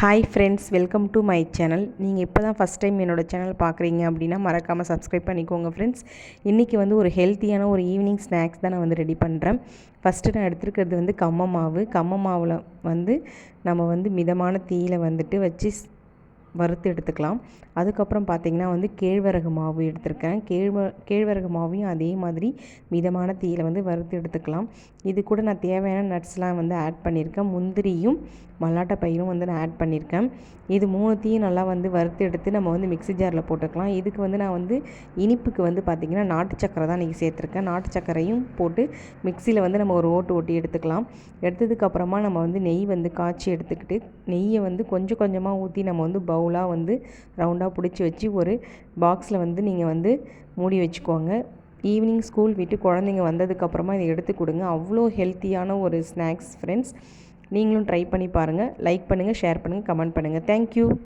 Hi friends, welcome to my channel. நீங்கள் இப்போ தான் ஃபஸ்ட் டைம் என்னோடய சேனல் பார்க்குறீங்க அப்படின்னா மறக்காமல் சப்ஸ்கிரைப் பண்ணிக்கோங்க ஃப்ரெண்ட்ஸ். இன்றைக்கி வந்து ஒரு ஹெல்த்தியான ஒரு ஈவினிங் ஸ்நாக்ஸ் தான் நான் வந்து ரெடி பண்ணுறேன். ஃபஸ்ட்டு நான் எடுத்துருக்கிறது வந்து கம்ம மாவில் வந்து நம்ம வந்து மிதமான தீயில் வந்துட்டு வச்சு வறுத்து எடுத்துக்கலாம். அதுக்கப்புறம் பார்த்திங்கன்னா வந்து கேழ்வரகு மாவு எடுத்திருக்கேன். கேழ்வரகு மாவையும் அதே மாதிரி மிதமான தீயில் வந்து வறுத்து எடுத்துக்கலாம். இது கூட நான் தேவையான நட்ஸ்லாம் வந்து ஆட் பண்ணியிருக்கேன். முந்திரியும் மல்லாட்டை பயிரும் வந்து நான் ஆட் பண்ணியிருக்கேன். இது மூணுத்தையும் நல்லா வந்து வறுத்து எடுத்து நம்ம வந்து மிக்ஸி ஜாரில் போட்டுக்கலாம். இதுக்கு வந்து நான் வந்து இனிப்புக்கு வந்து பார்த்திங்கன்னா நாட்டு சக்கரை தான் இன்றைக்கி சேர்த்துருக்கேன். நாட்டு சக்கரையும் போட்டு மிக்சியில் வந்து நம்ம ஒரு ஓட்டி எடுத்துக்கலாம். எடுத்ததுக்கப்புறமா நம்ம வந்து நெய் வந்து காய்ச்சி எடுத்துக்கிட்டு நெய்யை வந்து கொஞ்சம் கொஞ்சமாக ஊற்றி நம்ம வந்து பவுலாக வந்து ரவுண்டாக பிடிச்சி வச்சு ஒரு பாக்ஸில் வந்து நீங்கள் வந்து மூடி வச்சுக்கோங்க. ஈவினிங் ஸ்கூல் விட்டு குழந்தைங்க வந்ததுக்கப்புறமா இதை எடுத்து கொடுங்க. அவ்வளோ ஹெல்த்தியான ஒரு ஸ்நாக்ஸ் ஃப்ரெண்ட்ஸ். நீங்களும் ட்ரை பண்ணி பாருங்கள். லைக் பண்ணுங்கள், ஷேர் பண்ணுங்கள், கமெண்ட் பண்ணுங்கள். தேங்க்யூ.